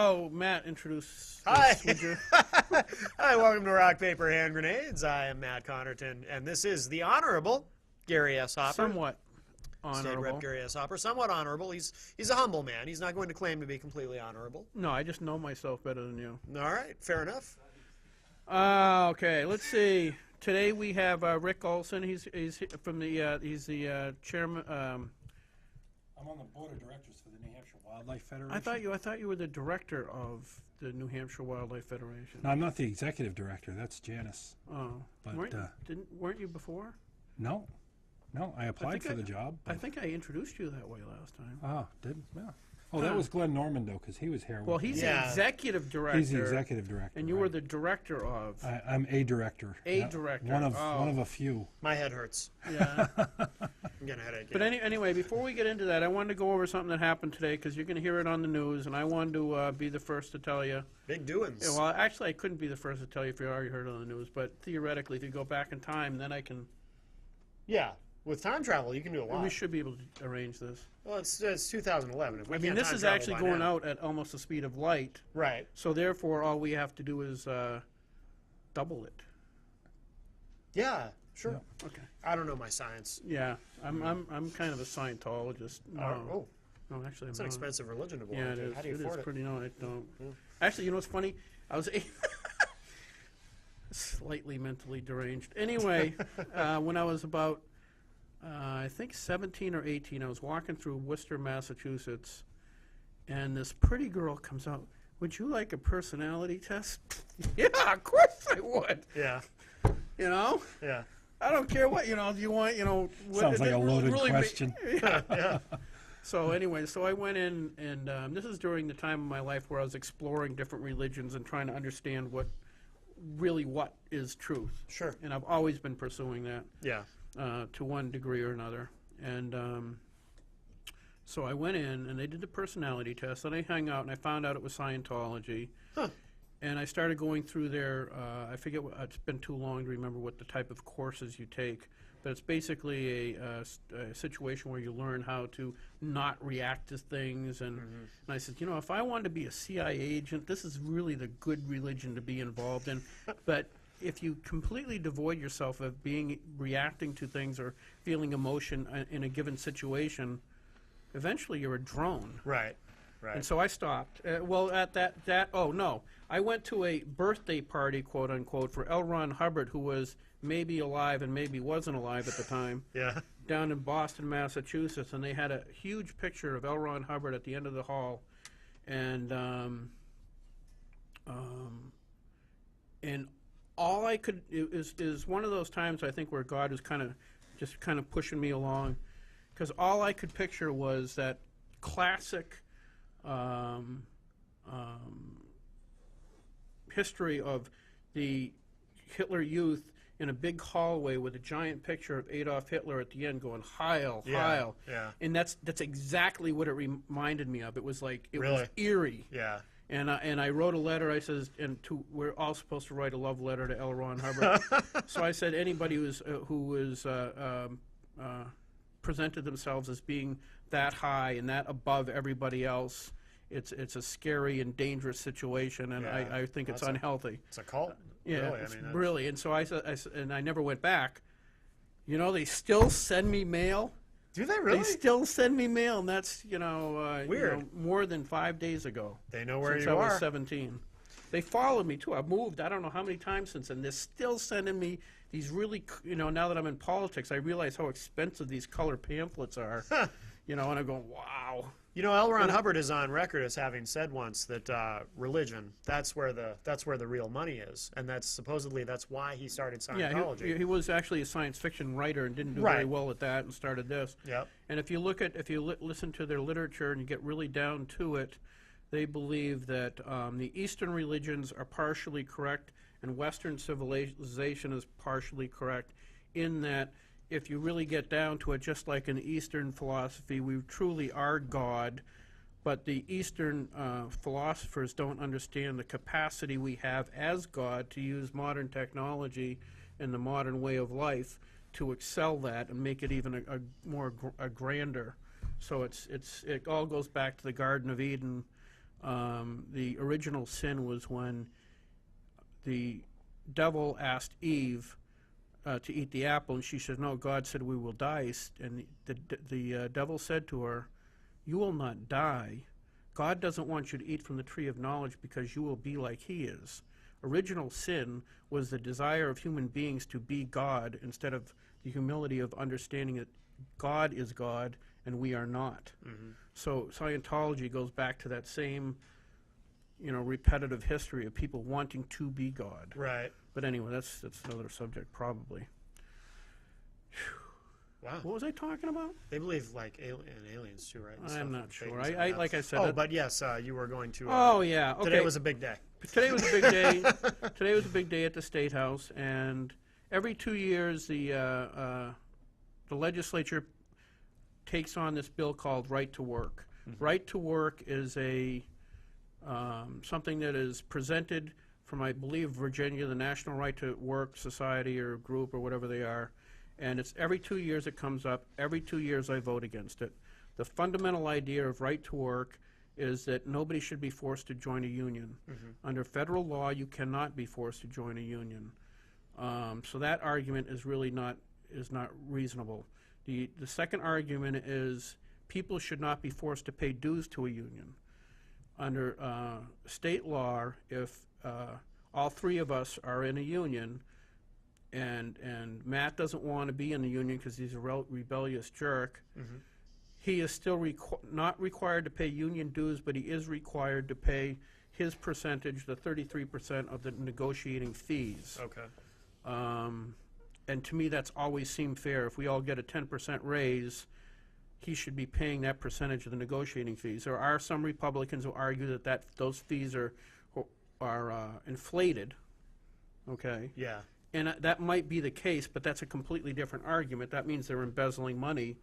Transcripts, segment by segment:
Oh, Matt, introduce. Hi. would you? Hi, welcome to Rock, Paper, Hand Grenades. I am Matt Connerton, and this is the Honorable Gary S. Hopper. Somewhat State honorable. Rep Gary S. Hopper. Somewhat honorable. He's a humble man. He's not going to claim to be completely honorable. No, I just know myself better than you. All right, fair enough. Okay, let's see. Today we have Rick Olson. He's from the he's the chairman. I'm on the board of directors for the New Hampshire Wildlife Federation. I thought you were the director of the New Hampshire Wildlife Federation. No, I'm not the executive director. That's Janice. Oh, But, weren't you before? No, I applied for the job. I think I introduced you that way last time. Oh, did yeah. Oh, that was Glenn Normandeau because he was here. Well, with me. he's Yeah. the executive director. He's the executive director, and you were right. the director of. I'm a director. Director. One of Oh. one of a few. My head hurts. Yeah. I'm getting a headache. But anyway, before we get into that, I wanted to go over something that happened today because you're going to hear it on the news, and I wanted to be the first to tell you. Big doings. Yeah, well, actually, I couldn't be the first to tell you if you already heard it on the news, but theoretically, if you go back in time, then I can. Yeah, with time travel, you can do a lot. We should be able to arrange this. Well, it's 2011. If we I mean, can't this time is travel actually by going now. out at almost the speed of light, Right. so therefore, all we have to do is double it. Yeah, sure. Yeah. Okay. I don't know my science. Yeah, I'm kind of a Scientologist. No, Oh, no, actually, it's I'm an not. expensive religion to belong Yeah, it to. is. How do you It is afford it? pretty. No, I don't. Actually, you know what's funny? I was slightly mentally deranged. Anyway, when I was about, I think 17 or 18, I was walking through Worcester, Massachusetts, and this pretty girl comes out. Would you like a personality test? Yeah, of course I would. Yeah, You know, yeah. I don't care what. Do you want? What, Sounds like a loaded really question. Yeah. So anyway, so I went in, and this is during the time of my life where I was exploring different religions and trying to understand what is truth. Sure. And I've always been pursuing that Yeah. to one degree or another. And so I went in, and they did the personality test, and I hung out, and I found out it was Scientology. Huh. And I started going through their, I forget, it's been too long to remember what the type of courses you take, but it's basically a situation where you learn how to not react to things. And I said, if I wanted to be a CIA agent, this is really the good religion to be involved in. But if you completely devoid yourself of reacting to things or feeling emotion in a given situation, eventually you're a drone. Right. Right. And so I stopped. Well, at I went to a birthday party, quote unquote, for L. Ron Hubbard, who was maybe alive and maybe wasn't alive at the time, Yeah. down in Boston, Massachusetts, and they had a huge picture of L. Ron Hubbard at the end of the hall, and all I could is one of those times I think where God was kind of pushing me along, because all I could picture was that classic history of the Hitler Youth in a big hallway with a giant picture of Adolf Hitler at the end going Heil, Yeah, Heil. yeah. And that's exactly what it reminded me of. It was like it was Really? eerie. Yeah. And I wrote a letter. I says, we're all supposed to write a love letter to L. Ron Hubbard. So I said, anybody who presented themselves as being that high and that above everybody else, it's a scary and dangerous situation, and Yeah, I think it's that's unhealthy. It's a cult. Yeah, Really. it's I mean, that's- really. And so I said, and I never went back. They still send me mail. Do they really? They still send me mail, and that's Weird. more than 5 days ago. They know where Since you I was are. 17. They followed me too. I've moved I don't know how many times since, and they're still sending me these really, now that I'm in politics, I realize how expensive these color pamphlets are. And I'm going, wow. L. Ron Hubbard is on record as having said once that religion, that's where the real money is, and that's why he started Scientology. Yeah, he was actually a science fiction writer and didn't do very Right. well at that and started this. Yep. And if you listen to their literature and you get really down to it, they believe that the Eastern religions are partially correct and Western civilization is partially correct, in that if you really get down to it, just like in Eastern philosophy, we truly are God, but the Eastern philosophers don't understand the capacity we have as God to use modern technology and the modern way of life to excel that and make it even a grander. So it all goes back to the Garden of Eden The original sin was when the devil asked Eve to eat the apple, and she said, "No, God said we will die." And the devil said to her, "You will not die. God doesn't want you to eat from the tree of knowledge because you will be like He is." Original sin was the desire of human beings to be God instead of the humility of understanding that God is God and we are not. So Scientology goes back to that same, repetitive history of people wanting to be God. Right. But anyway, that's another subject probably. Wow. What was I talking about? They believe like in aliens too, right? And stuff, I'm not and sure. Satans and I that. like I said. Oh, but yes, you were going to. Oh yeah. Okay. Today was a big day. Today was a big day. Today was a big day at the State House, and every 2 years the legislature takes on this bill called Right to Work. Right to Work is a something that is presented from, I believe, Virginia, the National Right to Work Society or group or whatever they are, and it's every 2 years it comes up. Every 2 years I vote against it. The fundamental idea of right to work is that nobody should be forced to join a union. Under federal law, you cannot be forced to join a union. So that argument is really not reasonable. The second argument is people should not be forced to pay dues to a union. Under state law, if all three of us are in a union, and Matt doesn't want to be in the union because he's a rebellious jerk, he is still not required to pay union dues, but he is required to pay his percentage, the 33% of the negotiating fees. Okay. And to me, that's always seemed fair. If we all get a 10% raise, he should be paying that percentage of the negotiating fees. There are some Republicans who argue that those fees are inflated. Okay. Yeah. And that might be the case, but that's a completely different argument. That means they're embezzling money,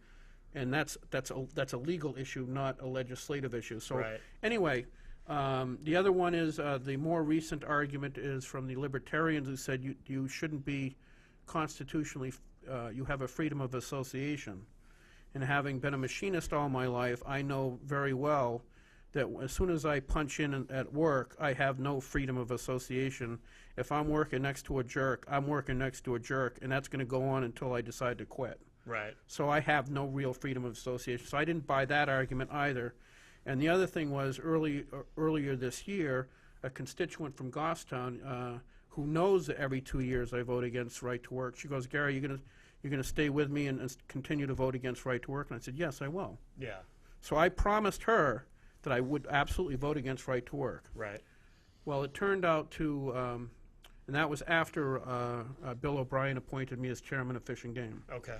and that's a legal issue, not a legislative issue. So Right. anyway, the other one is the more recent argument is from the libertarians who said you shouldn't be constitutionally, you have a freedom of association. And having been a machinist all my life, I know very well that as soon as I punch in at work, I have no freedom of association. If I'm working next to a jerk, I'm working next to a jerk, and that's going to go on until I decide to quit. Right. So I have no real freedom of association. So I didn't buy that argument either. And the other thing was earlier this year, a constituent from Goffstown who knows that every 2 years I vote against right to work, she goes, "Gary, you're gonna stay with me and continue to vote against right to work?" And I said, "Yes, I will." Yeah. So I promised her that I would absolutely vote against right to work. Right. Well, it turned out to, and that was after Bill O'Brien appointed me as chairman of Fish and Game. Okay.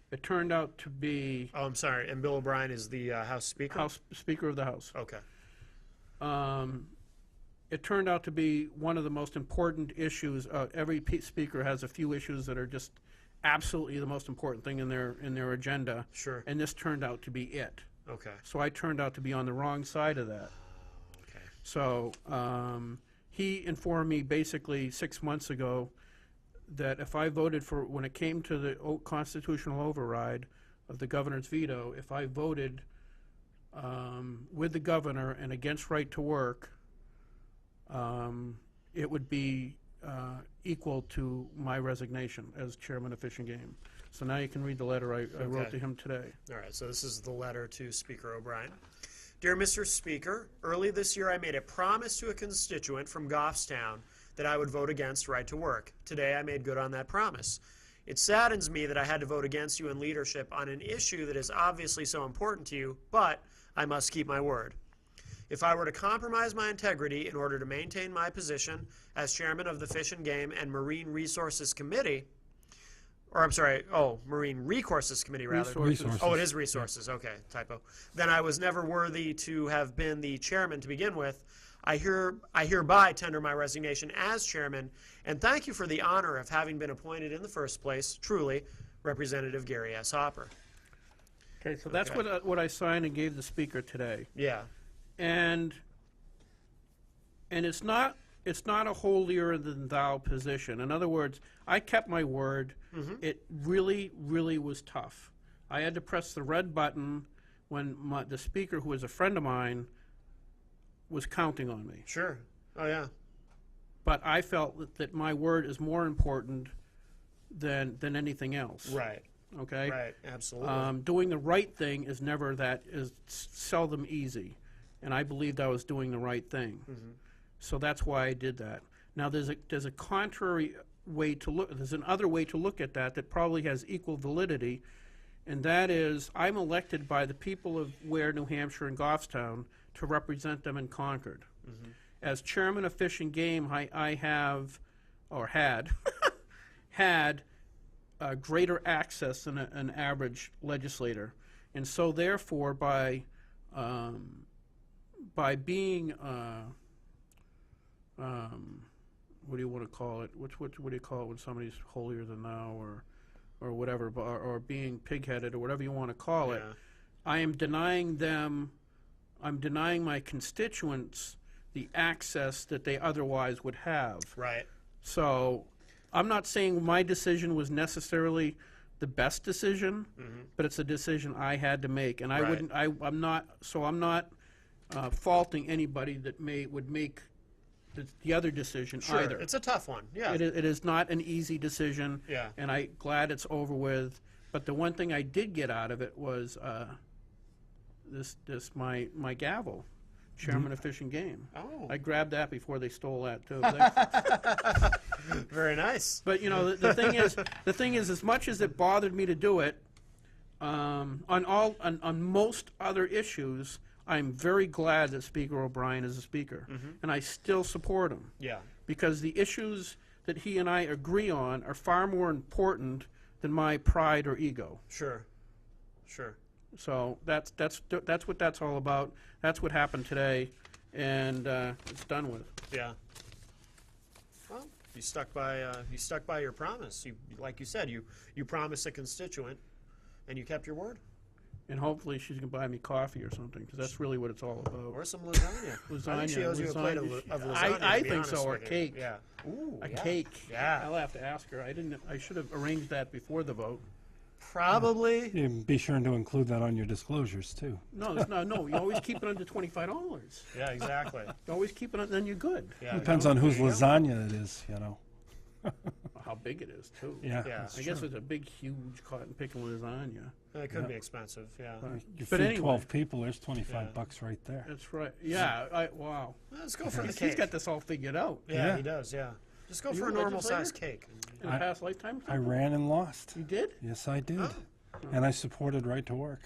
It turned out to be Oh, I'm sorry. And Bill O'Brien is the House Speaker. House Speaker of the House. Okay. It turned out to be one of the most important issues. Every speaker has a few issues that are just absolutely the most important thing in their agenda, Sure. and this turned out to be it. Okay. So I turned out to be on the wrong side of that. Okay. So he informed me basically 6 months ago that if I voted for, when it came to the constitutional override of the governor's veto, if I voted with the governor and against right to work, it would be equal to my resignation as chairman of Fish and Game. So now you can read the letter I wrote Okay. to him today. All right, so this is the letter to Speaker O'Brien. Dear Mr. Speaker, early this year I made a promise to a constituent from Goffstown that I would vote against right to work. Today I made good on that promise. It saddens me that I had to vote against you in leadership on an issue that is obviously so important to you, but I must keep my word. If I were to compromise my integrity in order to maintain my position as chairman of the Fish and Game and Marine Resources Committee, or I'm sorry, Marine Recourses Committee, rather. Resources. Oh, it is Resources. Okay, typo. Then I was never worthy to have been the chairman to begin with. I hereby tender my resignation as chairman, and thank you for the honor of having been appointed in the first place. Truly, Representative Gary S. Hopper. Okay, so that's Okay. what I signed and gave the speaker today. Yeah. And it's not a holier than thou position. In other words, I kept my word. It really, really was tough. I had to press the red button when the speaker, who is a friend of mine, was counting on me. Sure. Oh, yeah. But I felt that my word is more important than anything else. Right. Okay? Right. Absolutely. Doing the right thing is seldom easy. And I believed I was doing the right thing. So that's why I did that. Now, there's a contrary way to look, there's another way to look at that probably has equal validity, and that is I'm elected by the people of Ware, New Hampshire, and Goffstown to represent them in Concord. As chairman of Fish and Game, I have, or had, had greater access than an average legislator. And so therefore, by being, what do you want to call it? What do you call it when somebody's holier than thou, or whatever, or being pig-headed, or whatever you want to call it? Yeah. I am denying them, I'm denying my constituents the access that they otherwise would have. Right. So I'm not saying my decision was necessarily the best decision, but it's a decision I had to make, and I Right. wouldn't. I'm not faulting anybody that would make the other decision Sure. either. It's a tough one. Yeah. It is not an easy decision, Yeah. and I'm glad it's over with. But the one thing I did get out of it was my gavel, chairman of Fish and Game. Oh. I grabbed that before they stole that too. Very nice. But you know, the thing is, as much as it bothered me to do it, on most other issues, I'm very glad that Speaker O'Brien is a speaker, and I still support him Yeah. because the issues that he and I agree on are far more important than my pride or ego. Sure. Sure. So that's what that's all about. That's what happened today, and it's done with. Yeah. Well, you stuck by your promise. Like you said, you promised a constituent, and you kept your word. And hopefully she's going to buy me coffee or something, because that's really what it's all about. Or some lasagna. I think she Lasagna, owes you a plate of lasagna. I to be think honest so, or with you. cake. Yeah. Ooh, A yeah. cake. Yeah. I'll have to ask her. I should have arranged that before the vote. Probably. You be sure to include that on your disclosures too. No, no. You always keep it under $25. Yeah, exactly. You always keep it, then you're good. Yeah. Depends on whose lasagna it is, you know. How big it is too. Yeah. Yeah. that's I guess true. it's a big, huge cotton picking lasagna. It could be expensive. Yeah. You But feed anyway. 12 people, there's 25 Yeah. bucks right there. That's right. Yeah. Wow. Let's go for the He's cake. got this all figured out. Yeah, Yeah. he does. Yeah. Just go You for a a normal legislator? sized cake. In the past lifetime. I ran and lost. You did? Yes, I did. Oh. And I supported right to work.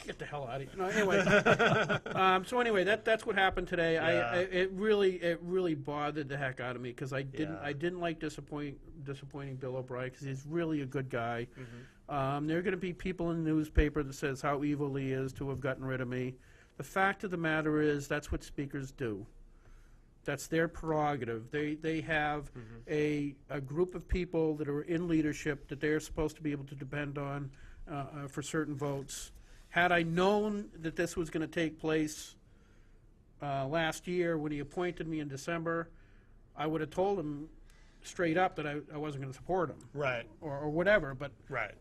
Get the hell out of here. No, anyway. So anyway, that's what happened today. Yeah. It really bothered the heck out of me because I Yeah. didn't like disappointing Bill O'Brien because he's really a good guy. Mm-hmm. There are going to be people in the newspaper that says how evil he is to have gotten rid of me. The fact of the matter is that's what speakers do. That's their prerogative. They have a group of people that are in leadership that they're supposed to be able to depend on for certain votes. Had I known that this was going to take place last year when he appointed me in December, I would have told him straight up that I wasn't going to support him Right. or whatever. But Right.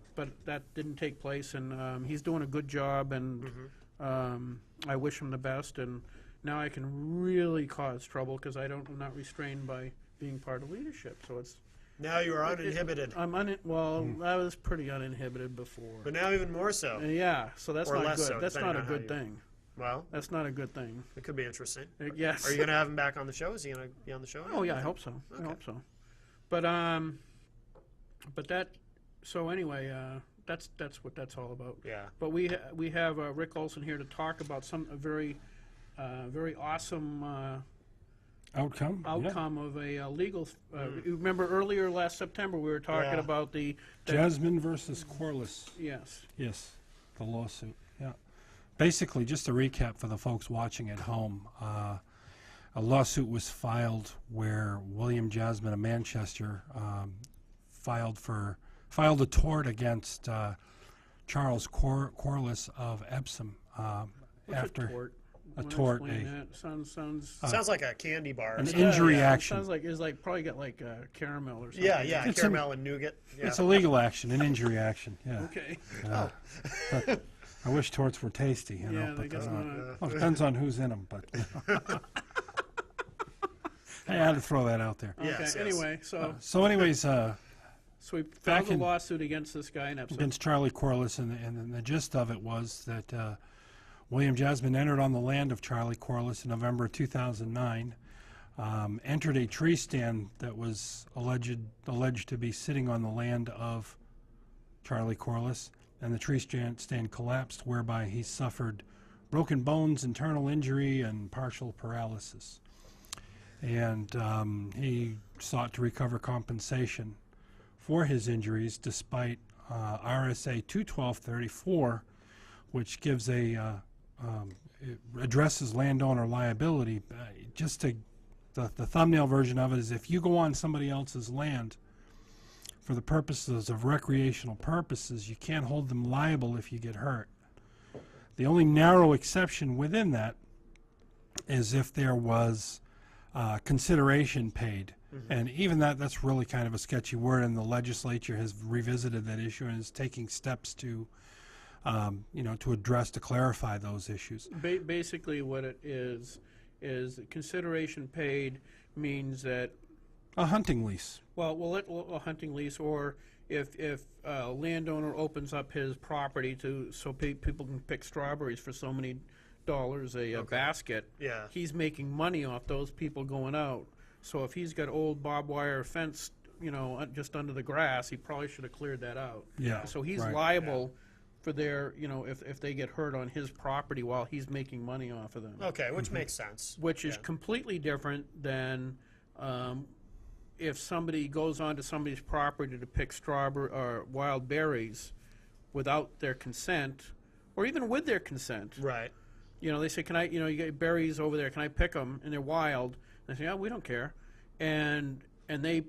that didn't take place, and he's doing a good job, and I wish him the best. And now I can really cause trouble because I'm not restrained by being part of leadership. So it's Now you are uninhibited, I was pretty uninhibited before. but now even more so. Yeah, so that's Or not less good. so, That's depending not a on how good you- thing. Well, That's not a good thing. it could be interesting. Yes. Are you going to have him back on the show? Is he going to be on the show? Oh yeah, I hope so. I Okay. hope so. But that. So anyway, that's what that's all about. Yeah. But we have Rick Olson here to talk about a very awesome Outcome? Yeah. outcome of a legal. You remember earlier last September we were talking Yeah. about the Jasmine versus Corliss. yes. Yes, the lawsuit. Yeah. Basically, just to recap for the folks watching at home, a lawsuit was filed where William Jasmine of Manchester filed a tort against Charles Corliss of Epsom What's after a tort? a Wanna tort, explain a- that? Sounds. Sounds like a candy bar. or an something. injury yeah, action. Sounds like it's like probably got like caramel or something. Yeah, yeah. It's Caramel and nougat. Yeah. It's a legal action, an injury action. Yeah. Okay. I wish torts were tasty, you know, Yeah, they but got they're some, not. Well, it depends on who's in them, but hey, I had to throw that out there. Okay, Yes, yes. anyway, so Anyways, so we back filed a in- lawsuit against this guy in Epsom. against Charlie Corliss, and the gist of it was that William Jasmine entered on the land of Charlie Corliss in November of 2009, entered a tree stand that was alleged to be sitting on the land of Charlie Corliss, and the tree stand collapsed, whereby he suffered broken bones, internal injury, and partial paralysis. And he sought to recover compensation for his injuries, despite RSA 21234, which gives it addresses landowner liability. The thumbnail version of it is, if you go on somebody else's land for the purposes of recreational purposes, you can't hold them liable if you get hurt. The only narrow exception within that is if there was consideration paid. And even that's really kind of a sketchy word, and the legislature has revisited that issue and is taking steps to, to clarify those issues. Basically, what it is consideration paid means that, A hunting lease. well, a hunting lease, or if a landowner opens up his property so people can pick strawberries for so many dollars a basket, Yeah. he's making money off those people going out. So if he's got old barbed wire fence, just under the grass, he probably should have cleared that out. Yeah, So he's right. liable for their, if they get hurt on his property while he's making money off of them. Okay, which makes sense. Which is Yeah. completely different than if somebody goes onto somebody's property to pick strawberry or wild berries without their consent, or even with their consent. Right. They say, can I, you get berries over there, can I pick them? And they're wild. And they say, oh, we don't care. And they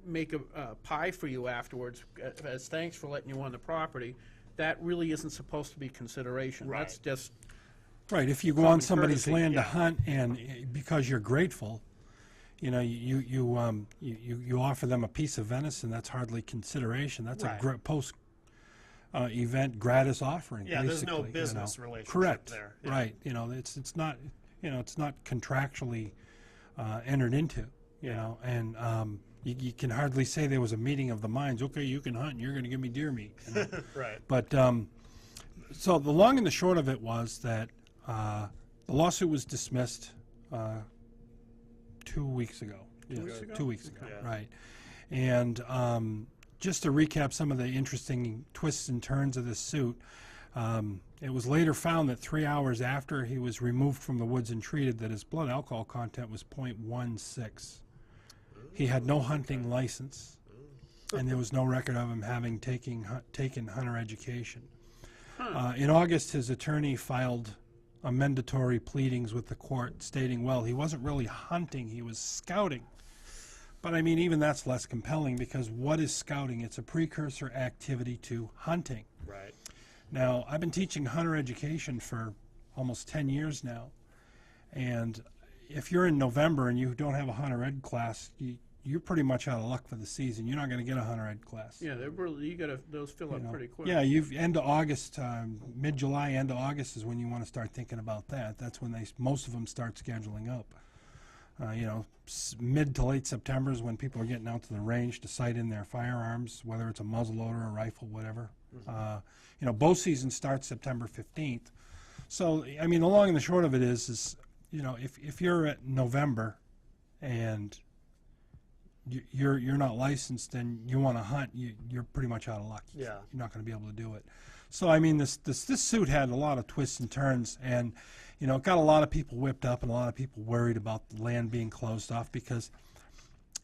make a pie for you afterwards as thanks for letting you on the property. That really isn't supposed to be consideration. Right. That's just, Right, if you go Common on somebody's courtesy, land yeah. to hunt, and because you're grateful, you offer them a piece of venison, that's hardly consideration. That's Right. a post event gratis offering. Yeah, there's no basically, business relationship Correct. there. Yeah. Right. It's not it's not contractually entered into. And you can hardly say there was a meeting of the minds. Okay, you can hunt, and you're going to give me deer meat. Right. But so the long and the short of it was that the lawsuit was dismissed 2 weeks ago. 2 weeks ago? 2 weeks ago, Yeah. right. And just to recap some of the interesting twists and turns of this suit, it was later found that 3 hours after he was removed from the woods and treated, that his blood alcohol content was 0.16. He had no hunting license, and there was no record of him having taken hunter education. In August, his attorney filed amendatory pleadings with the court stating, well, he wasn't really hunting, he was scouting. But I mean, even that's less compelling, because what is scouting? It's a precursor activity to hunting. Right. Now, I've been teaching hunter education for almost 10 years now, and if you're in November and you don't have a hunter ed class, you're pretty much out of luck for the season. You're not going to get a hunter ed class. yeah, those fill up pretty quick. Yeah, end of August, mid-July, end of August is when you want to start thinking about that. That's when most of them start scheduling up. Mid to late September is when people are getting out to the range to sight in their firearms, whether it's a muzzleloader, a rifle, whatever. Bow season starts September 15th. So, I mean, the long and the short of it is if you're at November and you're not licensed and you want to hunt, you're pretty much out of luck. Yeah. You're not going to be able to do it. So I mean, this suit had a lot of twists and turns, and it got a lot of people whipped up and a lot of people worried about the land being closed off, because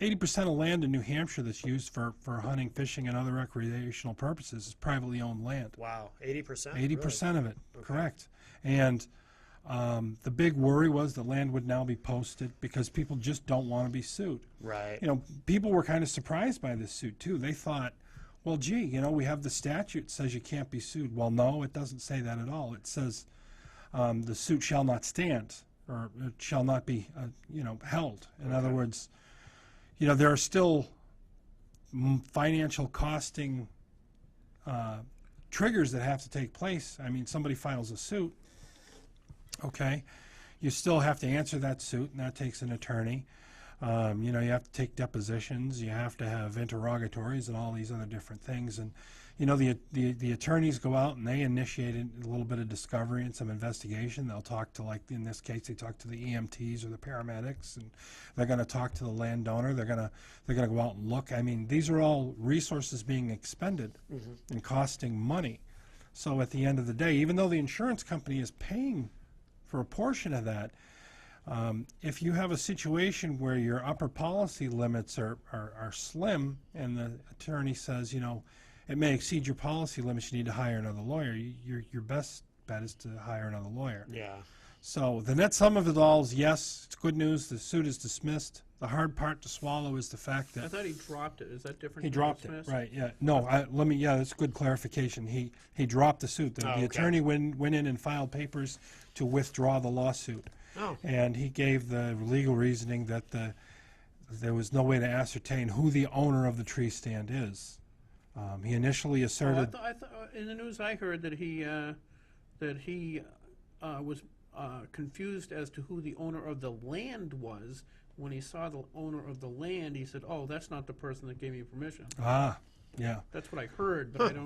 80% of land in New Hampshire that's used for hunting, fishing, and other recreational purposes is privately owned land. Wow. 80%? 80% of it, correct. And the big worry was the land would now be posted, because people just don't want to be sued. Right. People were kind of surprised by this suit too. They thought, well, gee, we have the statute that says you can't be sued. Well, no, it doesn't say that at all. It says the suit shall not stand, or it shall not be, held. In other words, there are still financial costing triggers that have to take place. I mean, somebody files a suit, okay, you still have to answer that suit, and that takes an attorney. You know, you have to take depositions, you have to have interrogatories and all these other different things. And, you know, the attorneys go out and they initiate a little bit of discovery and some investigation. They'll talk to, like in this case, they talk to the EMTs or the paramedics, and they're going to talk to the landowner. They're going to go out and look. I mean, these are all resources being expended and costing money. So at the end of the day, even though the insurance company is paying for a portion of that, if you have a situation where your upper policy limits are slim and the attorney says, you know, it may exceed your policy limits, you need to hire another lawyer, your best bet is to hire another lawyer. Yeah. So the net sum of it all is, yes, it's good news, the suit is dismissed. The hard part to swallow is the fact I that thought he dropped it. Is that different? he than dropped it, dismissed? right, yeah. No, that's a good clarification. He dropped the suit. The okay. attorney went in and filed papers to withdraw the lawsuit. Oh. And he gave the legal reasoning that there was no way to ascertain who the owner of the tree stand is. He initially Oh, asserted, I thought in the news I heard that he was confused as to who the owner of the land was. When he saw the owner of the land, he said, "Oh, that's not the person that gave me permission." yeah. That's what I heard, but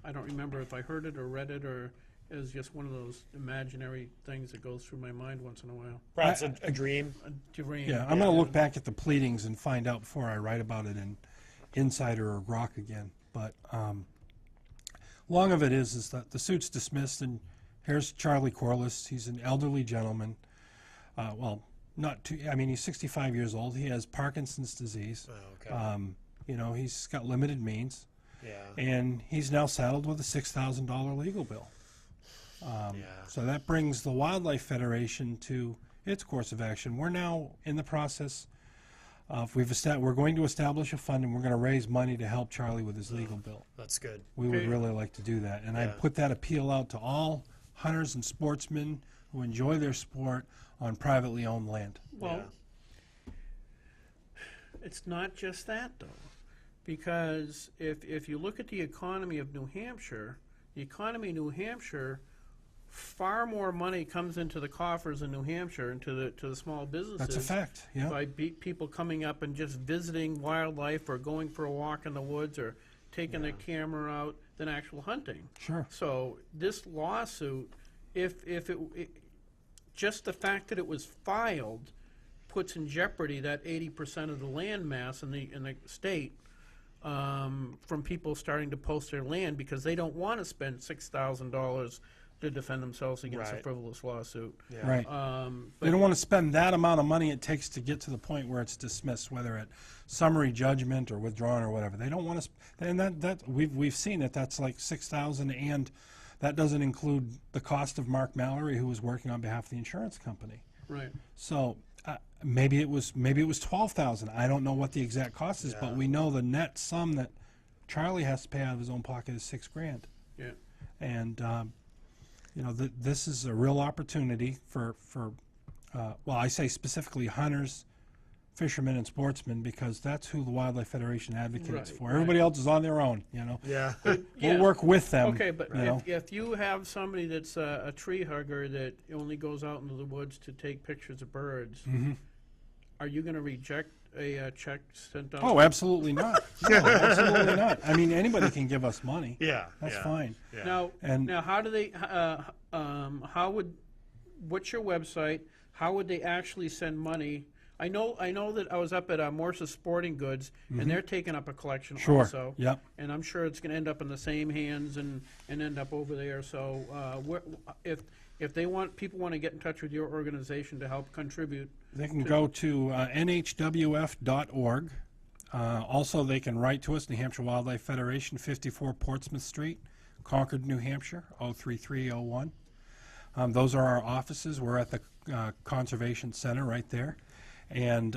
I don't remember if I heard it or read it, or it was just one of those imaginary things that goes through my mind once in a while. Perhaps a dream. A dream. Yeah, I'm going to look back at the pleadings and find out before I write about it in Insider or Grok again. But long of it is that the suit's dismissed, and here's Charlie Corliss. He's an elderly gentleman. Well, not too. I mean, he's 65 years old. He has Parkinson's disease. Oh, okay. You know, he's got limited means, Yeah. and he's now saddled with a $6,000 legal bill. Yeah. So that brings the Wildlife Federation to its course of action. We're now in the process of we're going to establish a fund, and we're going to raise money to help Charlie with his legal bill. That's good. We would Okay. really like to do that, and I Yeah. put that appeal out to all hunters and sportsmen who enjoy their sport on privately owned land. Well, it's not just that, though, because if you look at the economy of New Hampshire, far more money comes into the coffers in New Hampshire and to the small businesses. That's a fact, yeah. By people coming up and just visiting wildlife or going for a walk in the woods or taking their camera out than actual hunting. Sure. So this lawsuit, if just the fact that it was filed puts in jeopardy that 80% of the land mass in the state from people starting to post their land because they don't want to spend $6,000 to defend themselves against a Right. frivolous lawsuit. Yeah. Right. They don't want to spend that amount of money it takes to get to the point where it's dismissed, whether at summary judgment or withdrawn or whatever. They don't want to, and that we've seen that that's like $6,000, and that doesn't include the cost of Mark Mallory, who was working on behalf of the insurance company. Right. So maybe it was $12,000. I don't know what the exact cost is, but we know the net sum that Charlie has to pay out of his own pocket is $6,000. Yeah. And you know, this is a real opportunity for well, I say specifically hunters, fishermen, and sportsmen, because that's who the Wildlife Federation advocates Right, for. right. Everybody else is on their own, you know. Yeah. Yeah. We'll work with them. Okay, but you know. if you have somebody that's a tree hugger that only goes out into the woods to take pictures of birds, Mm-hmm. are you going to reject a check sent out? Oh, absolutely not. No, absolutely not. I mean, anybody can give us money. Yeah. That's yeah. fine. Yeah. Now, how do they? What's your website? How would they actually send money? I know that I was up at Morse's Sporting Goods, and they're taking up a collection Sure. also. Yep. And I'm sure it's going to end up in the same hands and end up over there. So, if people want to get in touch with your organization to help contribute, They can go to nhwf.org. Also, they can write to us, New Hampshire Wildlife Federation, 54 Portsmouth Street, Concord, New Hampshire, 03301. Those are our offices. We're at the Conservation Center right there. And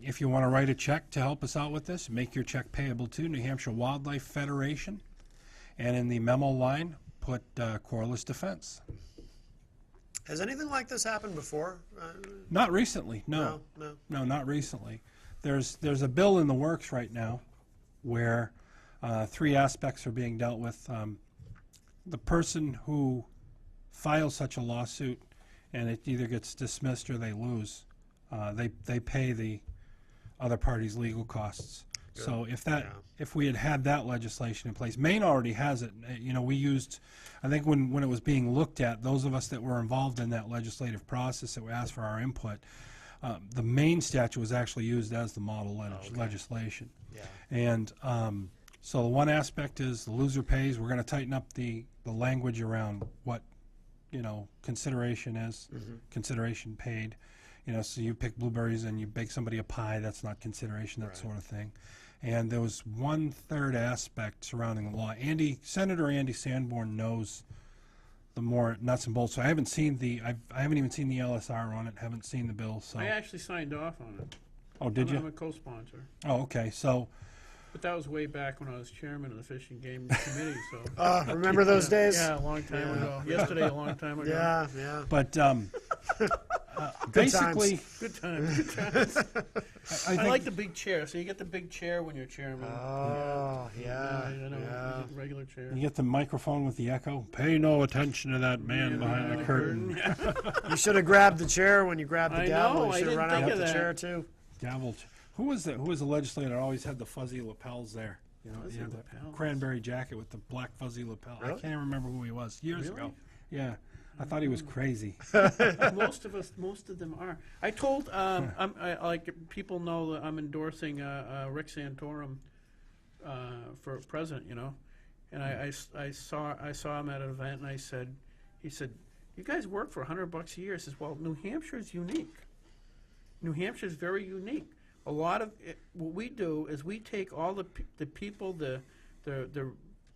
if you want to write a check to help us out with this, make your check payable to New Hampshire Wildlife Federation. And in the memo line, put Corliss Defense. Has anything like this happened before? Not recently, no. No. No, not recently. There's a bill in the works right now where three aspects are being dealt with. the person who files such a lawsuit and it either gets dismissed or they lose, they pay the other party's legal costs. So if we had that legislation in place, Maine already has it. You know, we used, I think when it was being looked at, those of us that were involved in that legislative process that we asked for our input, the Maine statute was actually used as the model legislation. Yeah. And so one aspect is the loser pays. We're going to tighten up the language around what, you know, consideration is, consideration paid. You know, so you pick blueberries and you bake somebody a pie, that's not consideration, that sort of thing. And there was one third aspect surrounding the law. Senator Andy Sanborn knows the more nuts and bolts. So I haven't seen I haven't even seen the LSR on it, haven't seen the bill, so. I actually signed off on it. Oh, did I'm you? a co-sponsor. Oh, okay, so, But that was way back when I was chairman of the Fish and Game Committee, so. Remember those days? Yeah, a long time ago. Yesterday, a long time ago. Yeah, yeah. but basically, Good times, good times. I I think, like the big chair, so you get the big chair when you're chairman. Oh, yeah, I know, yeah. you get the regular chair. you get the microphone with the echo. Pay no attention to that man behind the curtain. You should have grabbed the chair when you grabbed the I gavel. know, You I should have didn't run out think with of the that. chair too. Gavel. Who was the legislator that always had the fuzzy lapels there? You know, Fuzzy he had the lapels? cranberry jacket with the black fuzzy lapel. I Really? can't even remember who he was. Years Really? ago. Yeah. I thought he was crazy. Most of them are. I told, like, people know that I'm endorsing Rick Santorum for president, you know, and I saw him at an event, and he said, you guys work for $100 a year. I says, well, New Hampshire is unique. New Hampshire is very unique. A lot of what we do is we take all the people, the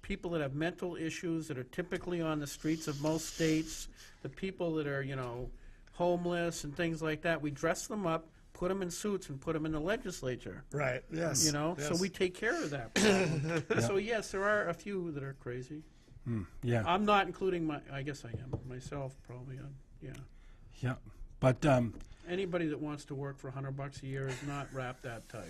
people that have mental issues that are typically on the streets of most states, the people that are, you know, homeless and things like that. We dress them up, put them in suits, and put them in the legislature. Right. Yes. You know, so yes. we take care of that problem. So yes, there are a few that are crazy. Yeah. I'm not including I guess I am myself probably. Yeah. Yeah. But Anybody that wants to work for $100 a year is not wrapped that tight.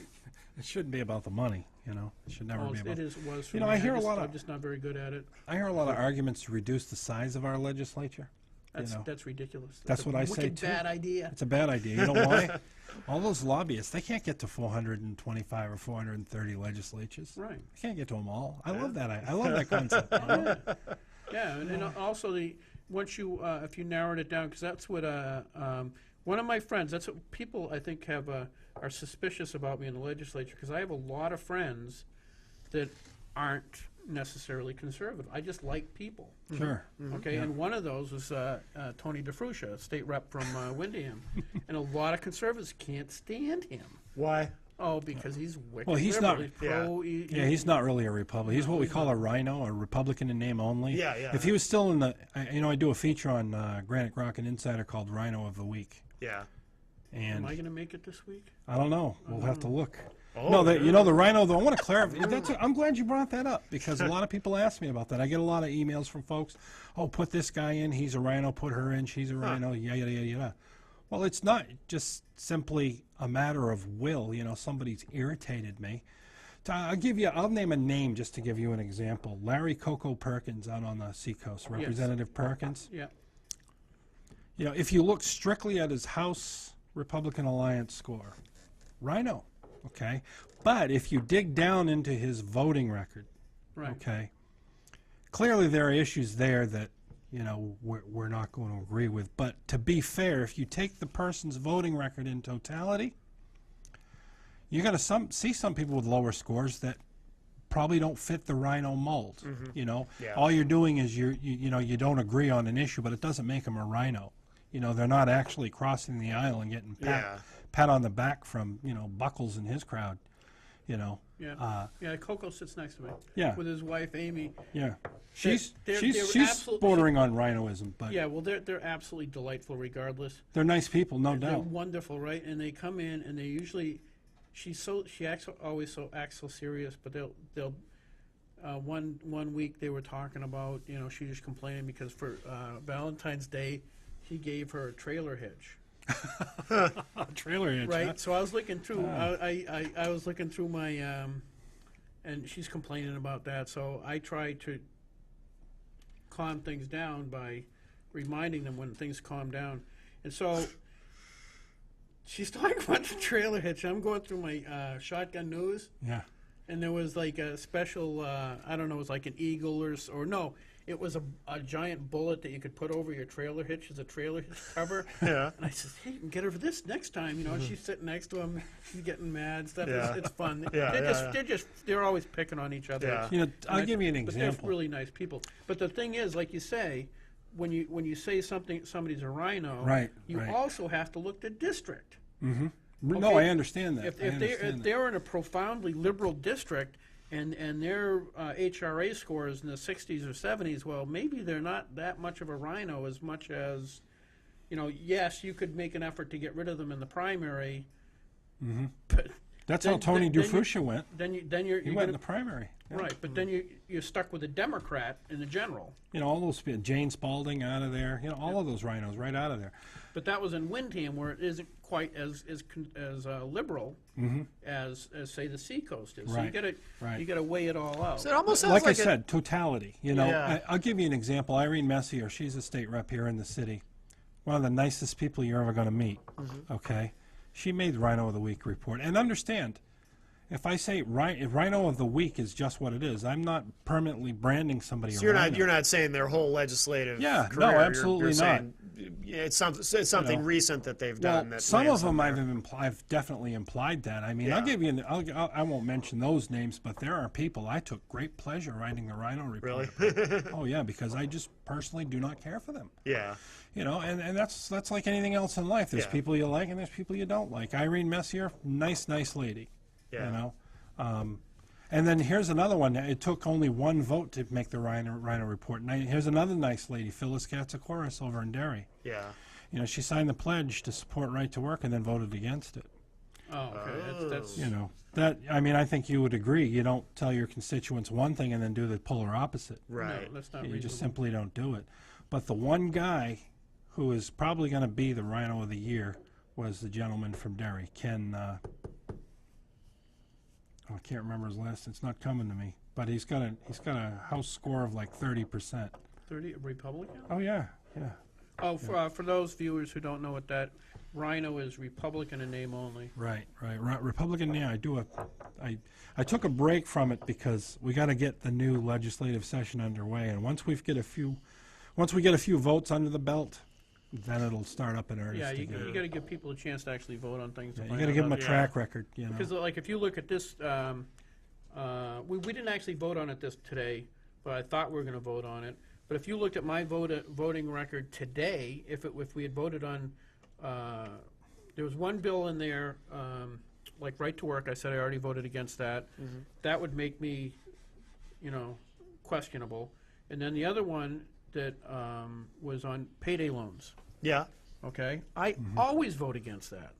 it shouldn't be about the money, you know. It should never Well, be about. it was for You know, me. I hear a just- lot of- I'm just not very good at it. I hear a lot of arguments to reduce the size of our legislature. know. That's ridiculous. That's a what I say, wicked too. bad idea. It's a bad idea. You know why? All those lobbyists, they can't get to 425 or 430 legislatures. Right. They can't get to them all. I love that. I love that concept. You know? Yeah, and also once you if you narrowed it down, because that's what one of my friends. That's what people I think are suspicious about me in the legislature, because I have a lot of friends that aren't necessarily conservative. I just like people. Sure. Okay, and one of those was Tony DeFrucia, a state rep from Windham, and a lot of conservatives can't stand him. Why? Oh, because he's wicked. Well, he's liberal. not- He's pro. Yeah, he's not really a Republican. He's what we call a rhino, a Republican in name only. Yeah, yeah. If he was still in the, I do a feature on Granite Rock and Insider called Rhino of the Week, Yeah. Am I and going to make it this week? I don't know. We'll have to look. Oh, No, you know the rhino. Though I want to clarify. I'm glad you brought that up, because a lot of people ask me about that. I get a lot of emails from folks. Oh, put this guy in. He's a rhino. Put her in. She's a rhino. Yada yada yada. Well, it's not just simply a matter of will. You know, somebody's irritated me. I'll name a name just to give you an example. Larry Coco Perkins out on the Seacoast, Representative Perkins. Yeah. You know, if you look strictly at his House Republican Alliance score, rhino, okay? But if you dig down into his voting record, Right. okay, clearly there are issues there that, you know, we're not going to agree with. But to be fair, if you take the person's voting record in totality, you're going to see some people with lower scores that probably don't fit the rhino mold. You know, Yeah. all you're doing is you don't agree on an issue, but it doesn't make them a rhino. You know, they're not actually crossing the aisle and getting pat on the back from, you know, Buckles and his crowd. You know, Yeah. Yeah. Coco sits next to me. Yeah. With his wife Amy. yeah, she's they're absolute- bordering on rhinoism, but Yeah. Well, they're absolutely delightful, regardless. they're nice people, no They're doubt. wonderful, right? And they come in, and they usually, she always acts so serious, but they'll. One week they were talking about, you know, she was complaining because for Valentine's Day, he gave her a trailer hitch. Trailer hitch, Right. huh? So I was looking through. I was looking through my, and she's complaining about that. So I tried to calm things down by reminding them when things calm down. And so she's talking about the trailer hitch. I'm going through my Shotgun News, Yeah. and there was like a special, I don't know, it was like an eagle or no, it was a giant bullet that you could put over your trailer hitch as a trailer hitch cover. Yeah. And I said, hey, you can get her for this next time. You know, she's sitting next to him. She's getting mad. Stuff. Yeah. It's fun. Yeah, They're always picking on each other. Yeah. You know, I'll And give you an but example. they're really nice people. But the thing is, like you say, when you say somebody's a rhino, Right, you right. also have to look at district. No, Okay. I understand that. If they're in a profoundly liberal district and their HRA score is in the 60s or 70s, well, maybe they're not that much of a rhino as much as, you know, yes, you could make an effort to get rid of them in the primary, but That's then- how Tony then you- Dufuscia went. then you're He gonna, went in the primary. Yeah. right, but then you're stuck with a Democrat in the general. You know, all those Jane Spalding out of there. You know, all of those rhinos right out of there. But that was in Windham, where it isn't quite as liberal as say the Seacoast is. So Right, right. you gotta weigh it all out. So it almost sounds Like I like said, totality. You know, Yeah. I'll give you an example. Irene Messier, she's a state rep here in the city. One of the nicest people you're ever going to meet. Okay, she made Rhino of the Week report. And understand, if I say if Rhino of the Week is just what it is, I'm not permanently branding somebody. So a you're rhino. not saying their whole legislative Yeah, career. no, You're absolutely not. saying it's something know. recent that they've Well, done. That some lands of them there. I've definitely implied that. I mean, Yeah. I'll give you. I won't mention those names, but there are people I took great pleasure writing the Rhino report. Really? Oh yeah, because I just personally do not care for them. Yeah. You know, and that's like anything else in life. There's Yeah. people you like and there's people you don't like. Irene Messier, nice lady. Yeah. You know, and then here's another one. It took only one vote to make the Rhino report. Here's another nice lady, Phyllis Katsakoris over in Derry. Yeah. You know, she signed the pledge to support right to work and then voted against it. Oh, okay. That's You know, that I mean, I think you would agree. You don't tell your constituents one thing and then do the polar opposite. Right. no, that's not You reasonable. just simply don't do it. But the one guy who is probably going to be the Rhino of the Year was the gentleman from Derry, Ken. I can't remember his last. It's not coming to me. But he's got a House score of like 30%. 30 Republican. Oh yeah, yeah. Oh, for those viewers who don't know what that Rhino is, Republican in name only. Right. Republican. Yeah, I took a break from it because we got to get the new legislative session underway, and once we get a few votes under the belt, then it'll start up in earnest. Yeah, you again. got to give people a chance to actually vote on things. You got to give them a track record. You know. Because like if you look at this, we didn't actually vote on it today, but I thought we were going to vote on it. But if you looked at my voting record today, if we had voted on, there was one bill in there, like right to work. I said I already voted against that. That would make me, you know, questionable. And then the other one that was on payday loans. Yeah. Okay, I always vote against that,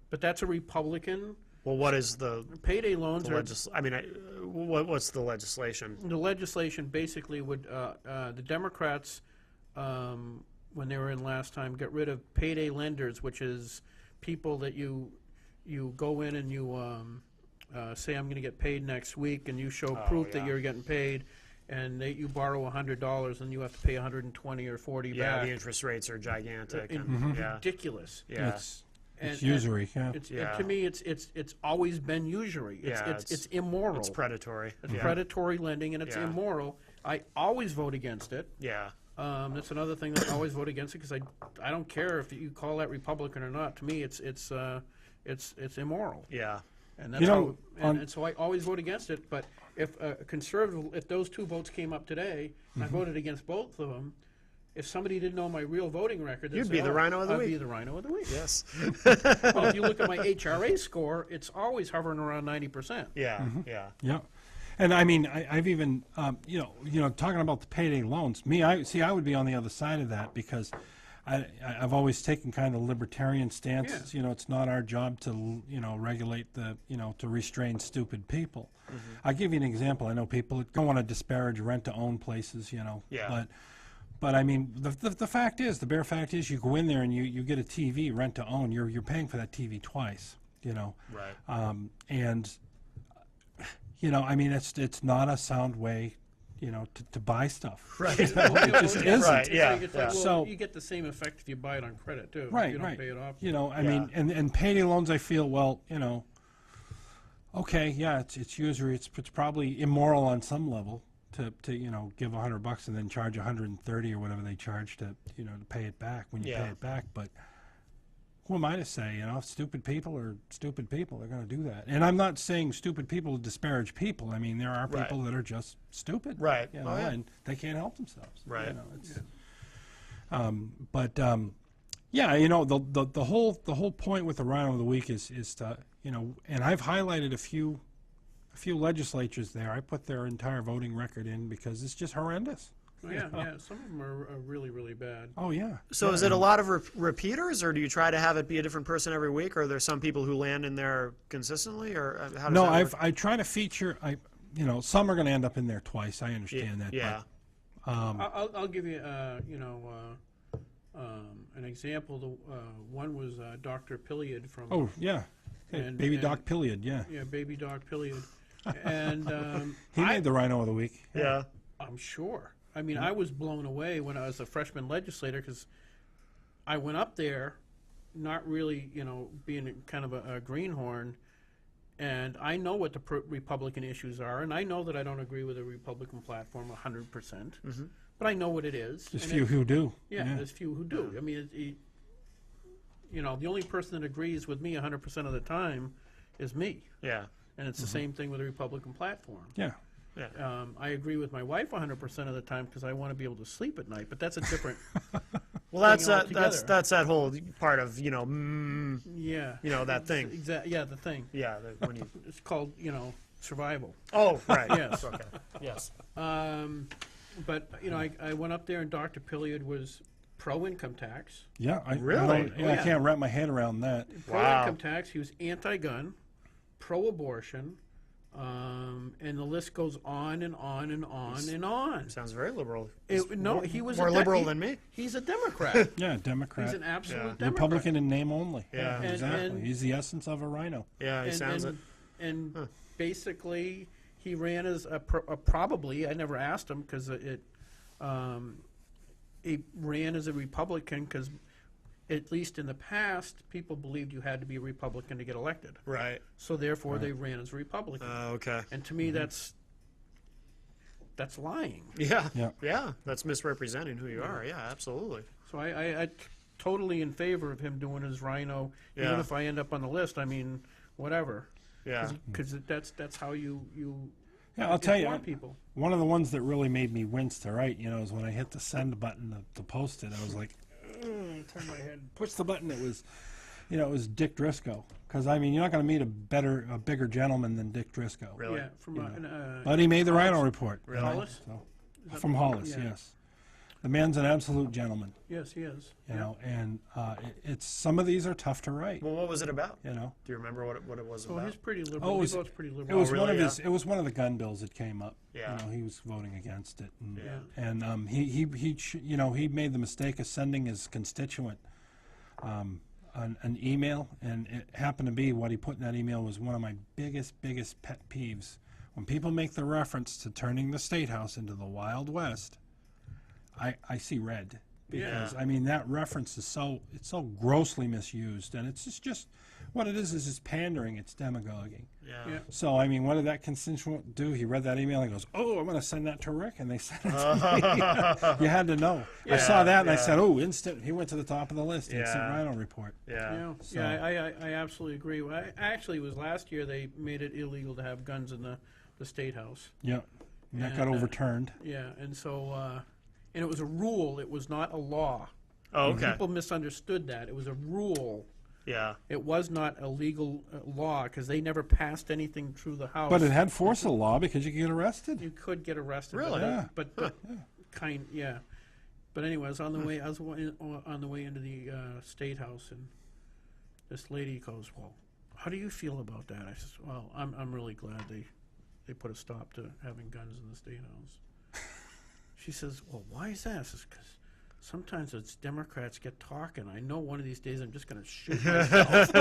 but that's a Republican. Well, what is the Payday loans are what's the legislation? the legislation basically would the Democrats when they were in last time get rid of payday lenders, which is people that you go in and you say I'm going to get paid next week, and you show proof that yeah. you're getting paid, and you borrow $100 and you have to pay 120 or 40 Yeah, back. the interest rates are gigantic. In- And, yeah. Ridiculous. Yeah. It's usury. Yeah. Yeah. To me, it's always been usury. Yeah, It's immoral. It's predatory. It's Yeah. predatory lending, and it's Yeah. immoral. I always vote against it. Yeah. That's another thing that I always vote against it because I don't care if you call that Republican or not. To me, it's immoral, Yeah. and that's You know, and so I always vote against it. But if a conservative, if those two votes came up today, and I voted against both of them, if somebody didn't know my real voting record, they'd You'd say, be the Rhino of the I'd Week." be the Rhino of the Week. Yes. Well, if you look at my HRA score, it's always hovering around 90%. Yeah. Yeah. Yeah, and I mean, I've even, talking about the payday loans. I would be on the other side of that because I've always taken kind of libertarian stance. Yeah. It's not our job to, regulate to restrain stupid people. I'll give you an example. I know people that don't want to disparage rent-to-own places, Yeah. But I mean, the fact is, the bare fact is, you go in there and you get a TV rent-to-own. You're paying for that TV twice, Right. and I mean, it's not a sound way, to buy stuff. Right. It just isn't. Right, It's yeah, like, it's like, yeah. well, So- you get the same effect if you buy it on credit too. If Right, you don't right. pay it off. I mean, and payday loans, I feel, well, okay, yeah, it's usury. It's probably immoral on some level to give $100 and then charge 130 or whatever they charge to pay it back when you pay Yeah. it back. But who am I to say? Stupid people are stupid people. They're going to do that. And I'm not saying stupid people disparage people. I mean, there are Right. people that are just stupid. Right. You Oh, know, yeah. and they can't help themselves. Right. It's, yeah, the whole point with the Rhino of the Week is to and I've highlighted a few legislatures there. I put their entire voting record in because it's just horrendous. Oh, yeah, yeah. Some of them are really, really bad. Oh yeah. So is it a lot of repeaters, or do you try to have it be a different person every week, or are there some people who land in there consistently, or how does No, that work? I try to feature. Some are going to end up in there twice. I understand that. Yeah. I'll give you, an example. One was Dr. Pilliard from Oh yeah. Hey, And- Baby and- Doc Pilliard. Yeah. yeah, Baby Doc Pilliard, and He made the Rhino of the Week. Yeah. I'm sure. I mean, I was blown away when I was a freshman legislator because I went up there, not really, being kind of a greenhorn, and I know what the Republican issues are, and I know that I don't agree with the Republican platform 100%, but I know what it is. There's and few who do. yeah, there's few who do. I mean, the only person that agrees with me 100% of the time is me, Yeah. and it's the same thing with the Republican platform. Yeah. I agree with my wife 100% of the time because I want to be able to sleep at night, but that's a different. Well, that's Thing that's altogether. that whole part of Yeah. that thing. Exactly. Yeah, the thing. Yeah. When you. It's called survival. Oh, right. Yes. Okay. Yes. But I went up there and Dr. Pilliard was pro income tax. Yeah. Really? I can't wrap my head around that. Pro Wow. income tax. He was anti-gun, pro-abortion, and the list goes on and on and on and on. Sounds very liberal. No, he was more a liberal than me. He's a Democrat. Yeah, He's Democrat. an absolute Yeah. Democrat. Republican in name only. Yeah. And- exactly. and- He's the essence of a rhino. Yeah. He sounds it. And basically, he ran as a probably. I never asked him because he ran as a Republican because, at least in the past, people believed you had to be a Republican to get elected. Right. So therefore, they ran as a Republican. Okay. And to me, that's lying. Yeah. Yeah. Yeah. That's misrepresenting who you are. Yeah. Absolutely. So I totally in favor of him doing his Rhino. Even Yeah. if I end up on the list, I mean, whatever. Yeah. Because that's how you Yeah, I'll tell you. inform people. One of the ones that really made me wince to write, is when I hit the send button to post it. I was like, turn my head, push the button. It was, it was Dick Driscoll. Because you're not going to meet a bigger gentleman than Dick Driscoll. Really. Yeah, from But he made the Rhino report. Really? Hollis? So, from Hollis, Yeah. yes. The man's an absolute gentleman. Yes, he is. And it's some of these are tough to write. Well, what was it about? You know, Do you remember what it was Oh, about? he's pretty liberal. Oh, it was- he votes pretty it liberal. was really? one of Yeah. his. It was one of the gun bills that came up. Yeah. He was voting against it. And, Yeah. And he made the mistake of sending his constituent an email, and it happened to be what he put in that email was one of my biggest pet peeves. When people make the reference to turning the State House into the Wild West, I see red. Because Yeah. that reference is so grossly misused, and it's just what it is it's pandering, it's demagoguing. Yeah. Yeah. So what did that constituent do? He read that email and goes, "Oh, I'm going to send that to Rick," and they sent it to me. You had to know. I saw that and I said, "Oh, instant!" He went to the top of the list. Instant Yeah. Rhino report. Yeah. Yeah, I absolutely agree. Actually, it was last year they made it illegal to have guns in the State House. Yep. And that got And, overturned. Yeah, and so and it was a rule. It was not a law. Oh, okay. People misunderstood that. It was a rule. Yeah. It was not a legal law because they never passed anything through the House. But it had force of law because you could get arrested. You could get arrested. Really? Yeah. But yeah. But anyway, I was on the way. I was on the way into the State House, and this lady goes, "Well, how do you feel about that?" I said, "Well, I'm really glad they put a stop to having guns in the State House." She says, "Well, why is that?" I says, "Because sometimes as Democrats get talking, I know one of these days I'm just going to shoot myself."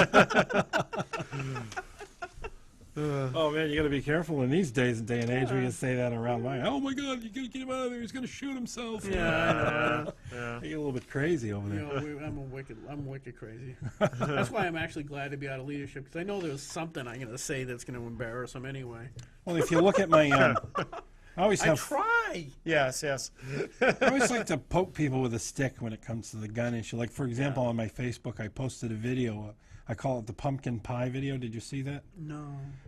Oh man, you got to be careful in these days and day and age. We can say that around my. Oh my God, you got to get him out of there. He's going to shoot himself. Yeah, Yeah. They get a little bit crazy over you there. know, I'm wicked crazy. That's why I'm actually glad to be out of leadership, because I know there's something I'm going to say that's going to embarrass him anyway. Well, if you look at my, I always I have. try. Yes, yes. I always like to poke people with a stick when it comes to the gun issue. Like, for example, on my Facebook, I posted a video. I call it the pumpkin pie video. Did you see that? No.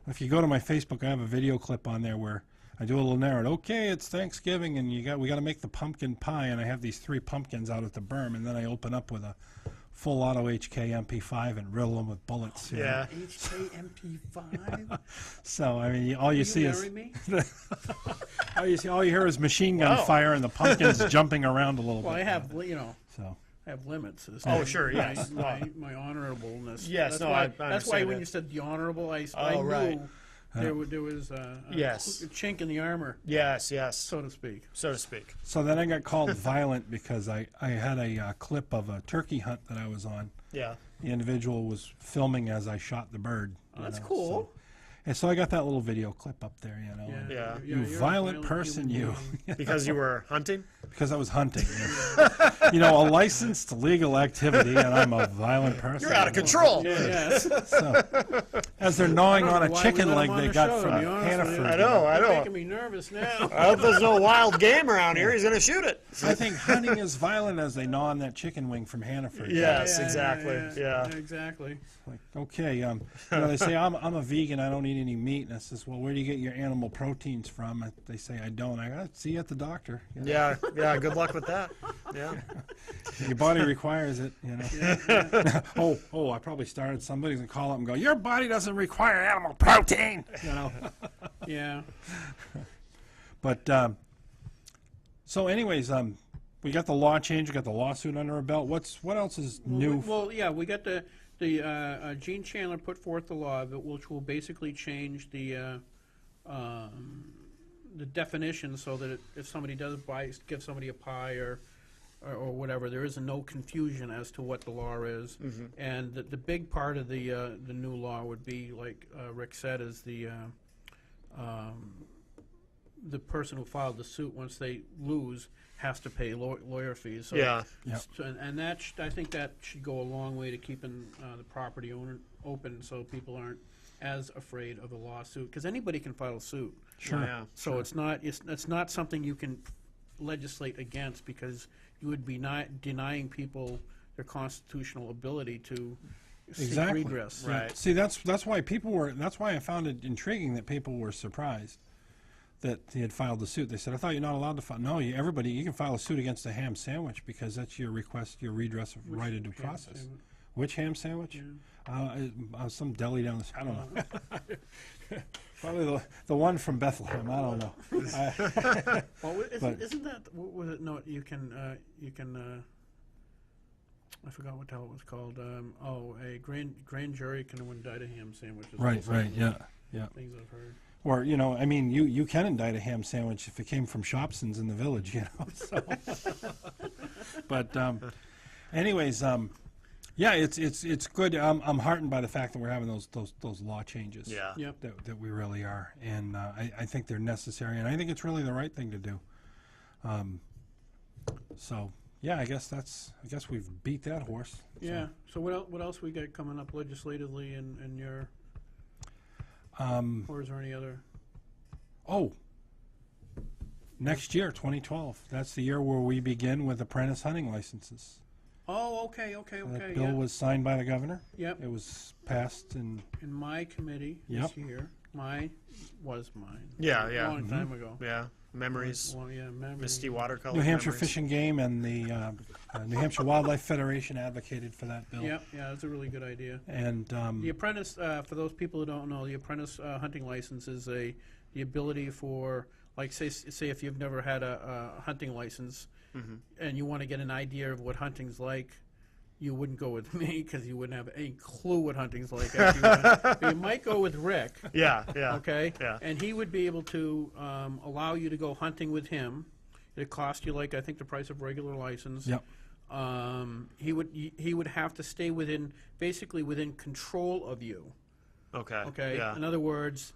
If you go to my Facebook, I have a video clip on there where I do a little narrative. Okay, it's Thanksgiving, and we got to make the pumpkin pie, and I have these 3 pumpkins out at the berm, and then I open up with a full auto HK MP5 and riddle them with bullets. you know. Yeah. HKMP5? So I mean, all you see is marry me? all you hear is machine gun Wow. fire and the pumpkins jumping around a little Well, bit. I have, you know, So. I have limits. as Oh, to sure, yes. My honorableness. Yes, That's no, why, I that's why understand when it. you said the honorable, I Oh, knew right. there was a Yes. chink in the armor, Yes, yes. so to speak. So to speak. So then I got called violent because I had a clip of a turkey hunt that I was on. Yeah. The individual was filming as I shot the bird. Oh, that's know, cool. And so I got that little video clip up there, you know. Yeah. and- Yeah. You you're a violent person, human you. being. Because you were hunting? Because I was hunting. You know, a licensed legal activity, and I'm a violent person. You're out of control. Yes. So, as they're gnawing on a Why we chicken let leg him on they the got show, from to be honest with you. Hannaford. I know, I You're know. making me nervous now. I hope there's no wild game around here. He's going to shoot it. I think hunting is violent as they gnaw on that chicken wing from Hannaford. Yes, exactly. Yeah. Exactly. Like, okay, you know, they say I'm a vegan. I don't eat any meat, and I says, well, where do you get your animal proteins from? And they say I don't. I got see you at the doctor. You know, Yeah, yeah. Good luck with that. Yeah. your body requires it. You know. I probably started. Somebody's gonna call up and go, your body doesn't require animal protein. You know. Yeah. But so, anyways, we got the law change. We got the lawsuit under our belt. What else is new? Well, yeah, we got the Gene Chandler put forth the law, which will basically change the definition so that if somebody does give somebody a pie or whatever, there is no confusion as to what the law is. And the big part of the new law would be, like Rick said, is the person who filed the suit, once they lose, has to pay lawyer fees. So, Yeah. Yep. and that I think that should go a long way to keeping the property owner open, so people aren't as afraid of a lawsuit, because anybody can file a suit. Sure. Yeah. So it's not something you can legislate against, because you would be denying people their constitutional ability to seek Exactly. redress. Right. See, that's why that's why I found it intriguing that people were surprised that he had filed the suit. They said, I thought you're not allowed to file. No, you can file a suit against a ham sandwich because that's your request, your redress of right of due ham process. sandwich? Which ham sandwich? Some deli down the street. I don't know. Probably the one from Bethlehem. I don't know. Well, But- isn't that, what was it? No, you can, I forgot what the hell it was called. A grand jury can indict a ham sandwich. is Right, also right, yeah, yeah. Things I've heard. Or, you know, I mean, you can indict a ham sandwich if it came from Shopson's in the village, you know. So. But, anyways, yeah, it's good. I'm heartened by the fact that we're having those law changes. Yeah. Yep. That we really are, and I think they're necessary, and I think it's really the right thing to do. So yeah, I guess we've beat that horse. So, Yeah. So what else we got coming up legislatively in your, or is there any other? Oh, next year, 2012. That's the year where we begin with apprentice hunting licenses. Oh, okay. That bill Yeah. was signed by the governor. Yep. It was passed, and In my committee Yep. this year, mine. Yeah, A yeah. long time ago. Yeah. Memories. Well, yeah, memories. Misty watercolor. New Hampshire memories. Fish and Game and the New Hampshire Wildlife Federation advocated for that bill. Yeah, that's a really good idea. And The apprentice, for those people who don't know, the apprentice hunting license is the ability for, like, say if you've never had a hunting license and you want to get an idea of what hunting's like, you wouldn't go with me because you wouldn't have any clue what hunting's like. But you might go with Rick, Yeah, yeah. okay? Yeah. And he would be able to allow you to go hunting with him. It cost you, like, I think the price of regular license. Yep. He would have to stay basically within control of you. Okay. Okay? Yeah. In other words,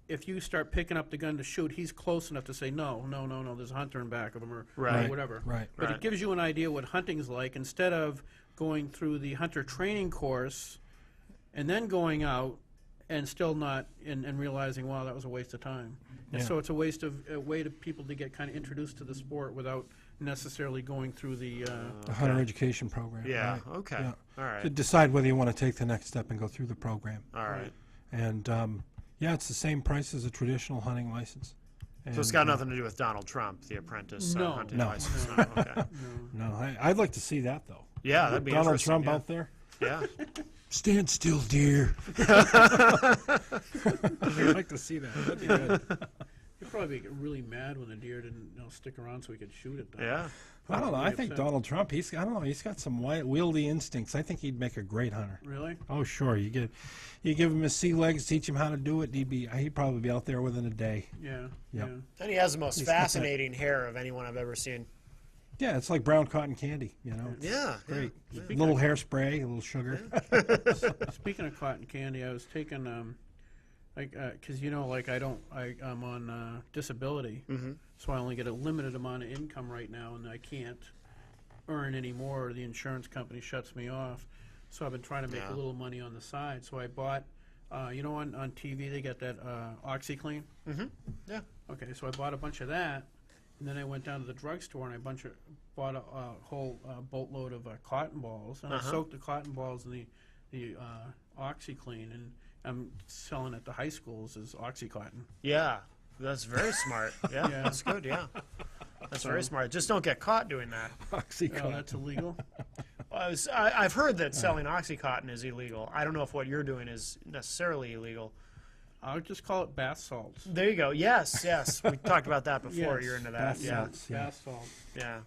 if you start picking up the gun to shoot, he's close enough to say, no, there's a hunter in back of him or Right. whatever. Right. But Right. it gives you an idea what hunting's like instead of going through the hunter training course and then going out and still not, and realizing, wow, that was a waste of time. And Yeah. so it's a way to people to get kind of introduced to the sport without necessarily going through the, The hunter education program. Yeah. right. Okay. Yeah. All right. To decide whether you want to take the next step and go through the program. All right. And yeah, it's the same price as a traditional hunting license. So it's got nothing to do with Donald Trump, the apprentice No. hunting No. license. No. Okay. No, I'd like to see that though. Yeah, that'd be Donald interesting. Trump yeah. out there. Yeah. Stand still, deer. I'd like to see that. That'd be good. you'd probably get really mad when the deer didn't stick around so we could shoot it. Though. Yeah. I don't know. I Probably think upset. Donald Trump. He's got some wieldy instincts. I think he'd make a great hunter. Really? Oh, sure. You give him his sea legs, teach him how to do it. He'd probably be out there within a day. Yeah. Yep. Yeah. And he has the most He's got that- fascinating hair of anyone I've ever seen. Yeah, it's like brown cotton candy. You know, Yeah. great. Yeah. A little hairspray, a little sugar. Speaking of cotton candy, I was taking because I'm on disability, so I only get a limited amount of income right now, and I can't earn any more, or the insurance company shuts me off. So I've been trying to make Yeah. a little money on the side. So I bought, on TV they got that OxyClean. Yeah. Okay, so I bought a bunch of that, and then I went down to the drugstore and I bought a whole boatload of cotton balls, and I soaked the cotton balls in the OxyClean, and I'm selling it to high schools as OxyContin. Yeah. That's very smart. Yeah. Yeah. That's good. Yeah. That's very smart. Just don't get caught doing that. Oh, Oxycontin. that's illegal? I've heard that selling OxyContin is illegal. I don't know if what you're doing is necessarily illegal. I would just call it bath salts. There you go. Yes, yes. We talked about that before. Yes. You're into that. Bath Yeah. salts. Yeah. Bath salts. Yeah.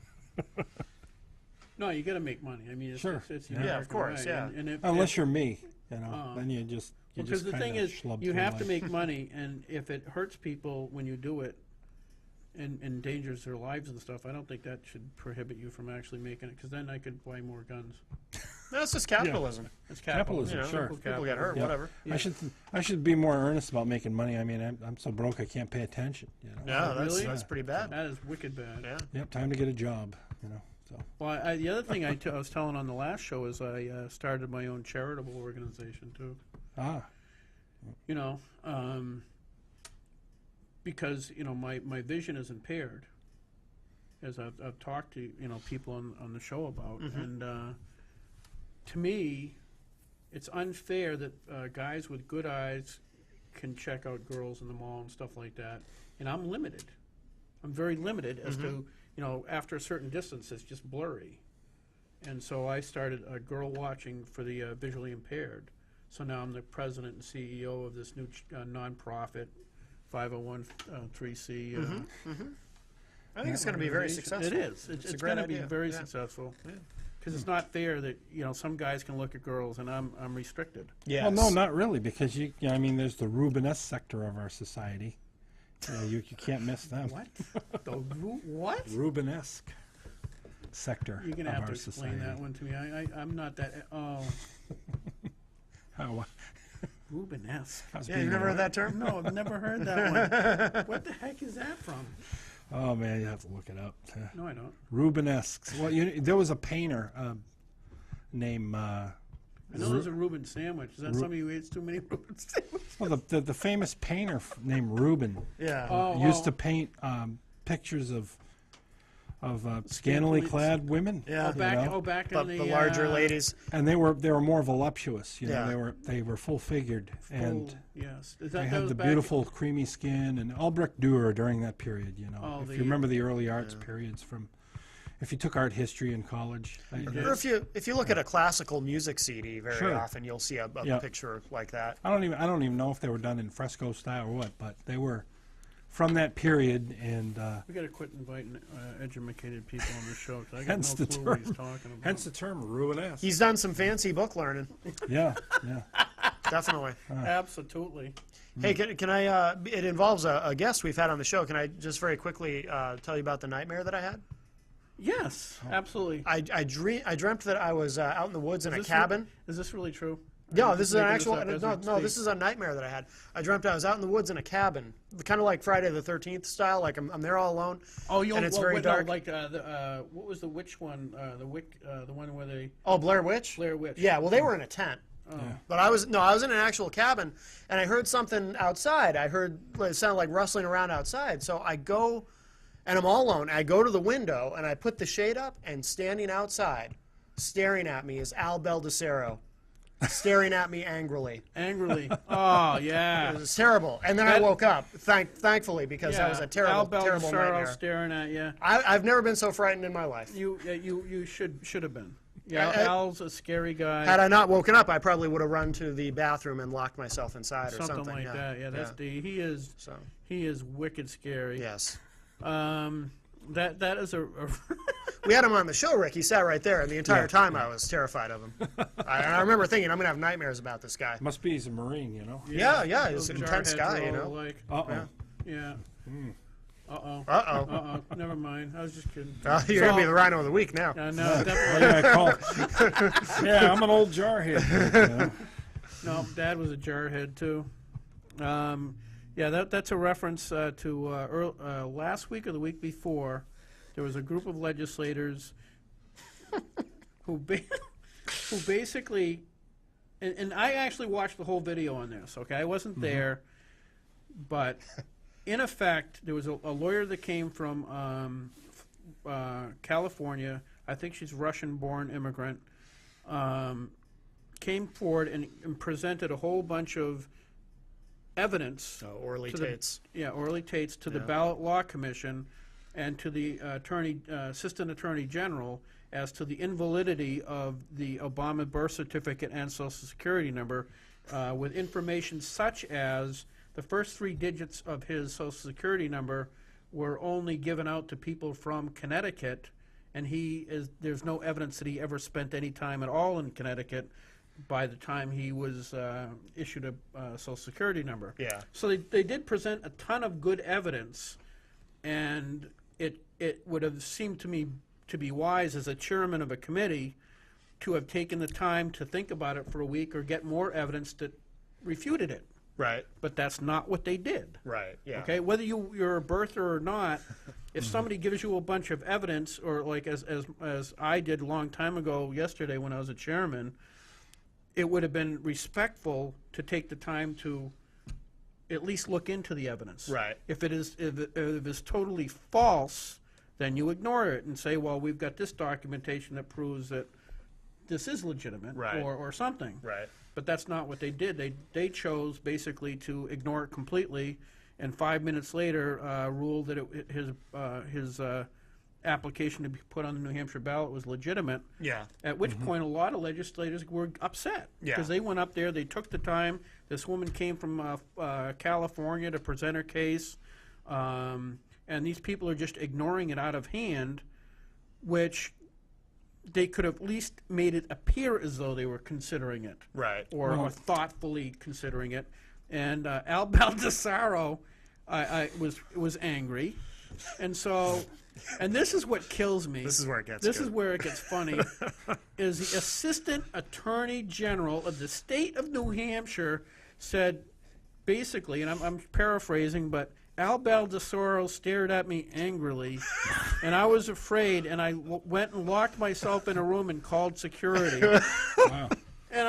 No, you got to make money. I mean, it's, Sure. it's the Yeah. Yeah, of American course, way. yeah. And if, Unless you're me, then you just because the thing kinda is, schlub you through have to life. make money, and if it hurts people when you do it and endangers their lives and stuff, I don't think that should prohibit you from actually making it, because then I could buy more guns. That's just capitalism. It's Capitalism, You know, sure. people get hurt. Yeah. Whatever. Yeah. I should be more earnest about making money. I mean, I'm so broke I can't pay attention. No, that's Really? that's pretty bad. That is wicked bad. Yeah. Yep, time to get a job. So Well, the other thing I was telling on the last show is I started my own charitable organization too. You know, because my vision is impaired, as I've talked to people on the show about, and to me, it's unfair that guys with good eyes can check out girls in the mall and stuff like that, and I'm limited. I'm very limited as to after a certain distance, it's just blurry, and so I started girl watching for the visually impaired. So now I'm the president and CEO of this new nonprofit 501(c). I think it's going to be very successful. It is. It's a great going to be idea. very Yeah. successful. Because it's not fair that some guys can look at girls and I'm restricted. Yes. well, no, not really, because I mean, there's the Rubenesque sector of our society. You can't miss them. What? What? Rubenesque sector You're going to of have our to explain society. that one to me. I'm not that. Oh, How, Rubenesque. how's Yeah, being you never a- heard that term? No, I've never heard that one. What the heck is that from? Oh man, you have to look it up. No, I don't. Rubenesque. Well, there was a painter named. I know there's a Reuben sandwich. Is that somebody who eats too many Reuben sandwiches? Well, the famous painter named Reuben Yeah. Oh, used to paint pictures of scantily clad women. Yeah. Back But in the larger ladies. And they were more voluptuous. Yeah. They were full figured, and yes. Is they that had was the back- beautiful creamy skin and Albrecht Dürer during that period. Oh, if the- you remember the early arts periods from, if you took art history in college. Or if you look at a classical music CD, very Sure. often you'll see a Yeah. picture like that. I don't even know if they were done in fresco style or what, but they were from that period, and We got to quit inviting educated people on the show, 'cause I got Hence no the clue what term. he's talking about. hence the term Rubenesque. He's done some fancy book learning. Yeah. Definitely. Absolutely. Hey, can I? It involves a guest we've had on the show. Can I just very quickly tell you about the nightmare that I had? Yes, absolutely. I dreamt that I was out in the woods in a Is this cabin. Is this really true? No, this is an Making actual. up as No, we no, this speak. is a nightmare that I had. I dreamt I was out in the woods in a cabin, kind of like Friday the 13th style. Like I'm there all alone. Oh, you and it's well, very wait, no, dark. like what was the witch one? The one where they Oh, Blair Witch. Blair Witch. Yeah, well, they were in a tent. But I was in an actual cabin, and I heard something outside. I heard it sounded like rustling around outside. So I go, and I'm all alone. I go to the window, and I put the shade up, and standing outside, staring at me, is Al Baldessaro, staring at me angrily. Angrily. Oh yeah. It was terrible. And then I That- woke up, thankfully, because that was a terrible, Al terrible Baldessaro nightmare. staring at you. I've never been so frightened in my life. You should have been. Yeah, I- Al's a scary guy. Had I not woken up, I probably would have run to the bathroom and locked myself inside or something. Something like that. Yeah, that's he is So he is wicked scary. yes. That is a We had him on the show, Rick. He sat right there, and the entire time I was terrified of him. I remember thinking, I'm going to have nightmares about this guy. Must be he's a Marine, you know. Yeah, those he's an intense jarheads guy, are you all know. Like, Uh-oh. yeah. Uh-oh. Uh-oh. Never mind. I was just kidding. You're going to be the Rhino of the Week now. No, definitely. Yeah, yeah, I'm an old jarhead. You know? No, Dad was a jarhead too. Yeah, that's a reference to last week or the week before. There was a group of legislators who basically, and I actually watched the whole video on this. Okay, I wasn't there, but in effect, there was a lawyer that came from California. I think she's Russian-born immigrant. Came forward and presented a whole bunch of evidence. Orly to the- Tates. Orly Tates to the Yeah. Ballot Law Commission and to the Assistant Attorney General as to the invalidity of the Obama birth certificate and Social Security number, with information such as the first 3 digits of his Social Security number were only given out to people from Connecticut, and there's no evidence that he ever spent any time at all in Connecticut by the time he was issued a Social Security number. Yeah. So they did present a ton of good evidence, and it would have seemed to me to be wise as a chairman of a committee to have taken the time to think about it for a week or get more evidence that refuted it. Right. But that's not what they did. Right. Yeah. Okay, whether you're a birther or not, if somebody gives you a bunch of evidence, or like as I did a long time ago yesterday when I was a chairman, it would have been respectful to take the time to at least look into the evidence. Right. If it's totally false, then you ignore it and say, well, we've got this documentation that proves that this is legitimate, Right. or something. Right. But that's not what they did. They chose basically to ignore it completely, and 5 minutes later ruled that his application to be put on the New Hampshire ballot was legitimate. Yeah. At which point, a lot of legislators were upset Yeah. because they went up there, they took the time. This woman came from California to present her case, and these people are just ignoring it out of hand, which they could have at least made it appear as though they were considering it, Right. or thoughtfully considering it. And Al Baldessaro was angry, and so. And this is what kills me. This is where it gets This good. is where it gets funny. Is the Assistant Attorney General of the state of New Hampshire said, basically, and I'm paraphrasing, but Al Baldessaro stared at me angrily, and I was afraid, and I went and locked myself in a room and called security. Wow. And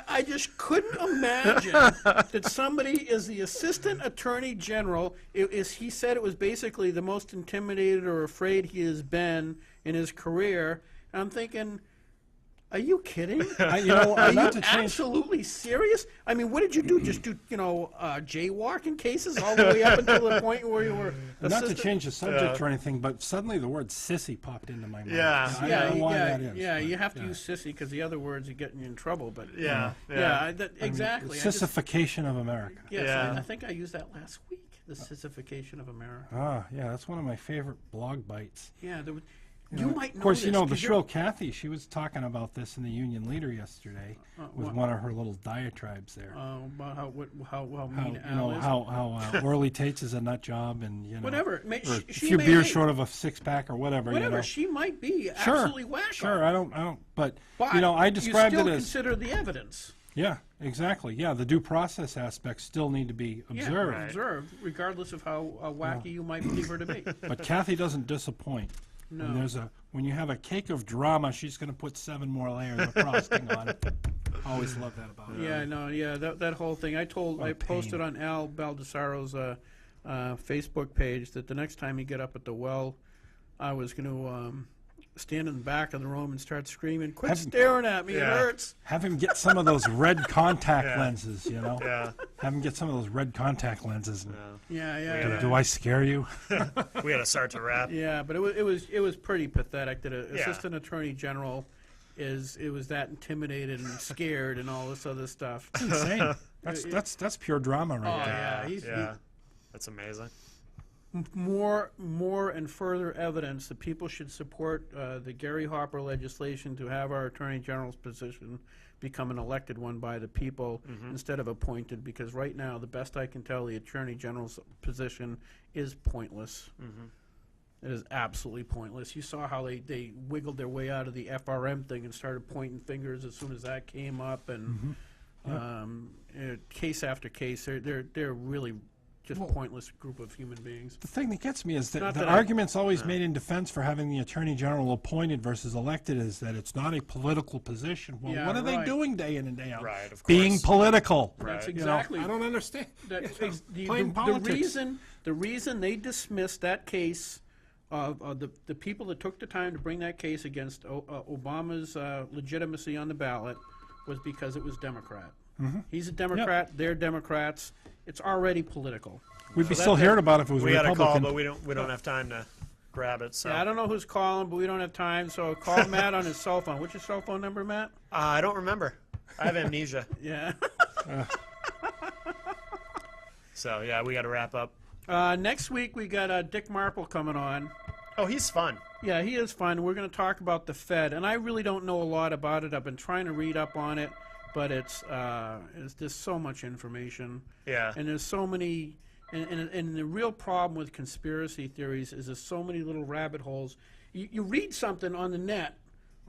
I just couldn't imagine that somebody is the Assistant Attorney General. He said it was basically the most intimidated or afraid he has been in his career. And I'm thinking, are you kidding? You know, Are you not to change. absolutely serious? I mean, what did you do? Just do, jaywalking cases all the way up until the point where you were Not to assistant? change the subject or anything, but suddenly the word sissy popped into my mind. Yeah. I don't know why that is. yeah. but, You have to use sissy because the other words are getting you in trouble. But Yeah. exactly. I just- Sissification of America. Yes, Yeah. I think I used that last week. The sissification of America. Ah, yeah, that's one of my favorite blog bites. Yeah, you might know Of course, this, you know, the 'cause you're- shrill Kathy, she was talking about this in the Union Leader yesterday with what? one of her little diatribes there. About how How, mean you Al know, is. how Orly Tates is a nut job and, you know. Whatever. Or a She few may beers be. short of a six-pack or whatever, Whatever. you know. She might be Sure, absolutely wacko. sure, I don't, but, But you know, I described you still it as, consider the evidence. Yeah, exactly. Yeah, the due process aspects still need to be observed. Yeah, observed, regardless of how wacky you might believe her to be. But Kathy doesn't disappoint. No. When you have a cake of drama, she's going to put 7 more layers of frosting on it. Always love that about her. Yeah, no, yeah, that whole thing. I posted on Al Baldessaro's Facebook page that the next time you get up at the well, I was going to stand in the back of the room and start screaming, "Quit staring at me! It Yeah. hurts!" Have him get some of those red contact Yeah. lenses, you know? Yeah. Have him get some of those red contact lenses. And, Yeah. do I scare you? We had to start to wrap. Yeah, but it was pretty pathetic that an Yeah. assistant attorney general was that intimidated and scared and all this other stuff. It's insane. That's pure drama right Oh, there. yeah, he's Yeah. That's amazing. more and further evidence that people should support the Gary Hopper legislation to have our attorney general's position become an elected one by the people instead of appointed, because right now, the best I can tell, the attorney general's position is pointless. It is absolutely pointless. You saw how they wiggled their way out of the FRM thing and started pointing fingers as soon as that came up, and case after case, they're really just pointless group of human beings. The thing that gets me is that Not the that I- arguments always made in defense for having the attorney general appointed versus elected is that it's not a political position. Well, Yeah, what are they right. doing day in and day out? Right, of Being course. political. That's Right. You know, exactly. I don't understand. Plain The politics. reason they dismissed that case of the people that took the time to bring that case against Obama's legitimacy on the ballot was because it was Democrat. He's a Democrat. They're Democrats. It's already political. We'd be So still that- hearing about it if it was We had a Republican. call, but we don't have time to grab it. So Yeah, I don't know who's calling, but we don't have time. So call Matt on his cell phone. What's your cell phone number, Matt? I don't remember. I have amnesia. Yeah. So yeah, we got to wrap up. Next week we got Dick Marple coming on. Oh, he's fun. Yeah, he is fun. We're going to talk about the Fed, and I really don't know a lot about it. I've been trying to read up on it, but it's just so much information, Yeah. and there's so many. And the real problem with conspiracy theories is there's so many little rabbit holes. You read something on the net,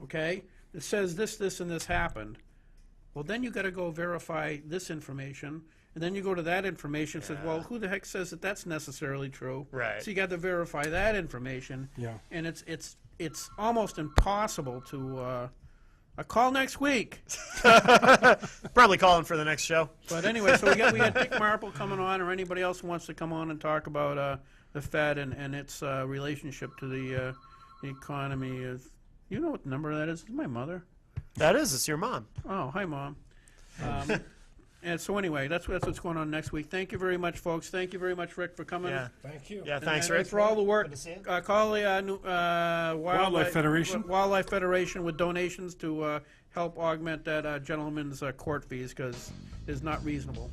okay, that says this, and this happened. Well, then you got to go verify this information, and then you go to that information and says, well, who the heck says that that's necessarily true? Right. So you got to verify that information. Yeah. And it's almost impossible to. Call next week. Probably calling for the next show. But anyway, so we got Dick Marple coming on, or anybody else who wants to come on and talk about the Fed and its relationship to the economy. You know what the number that is? It's my mother. That is. It's your mom. Oh, hi, Mom. And so anyway, that's what's going on next week. Thank you very much, folks. Thank you very much, Rick, for coming. Yeah. Thank you. Yeah. And- Thanks, and Rick. for all the work. Good to see you. Call the Wildlife Federation. Wildlife Federation with donations to help augment that gentleman's court fees, because it's not reasonable.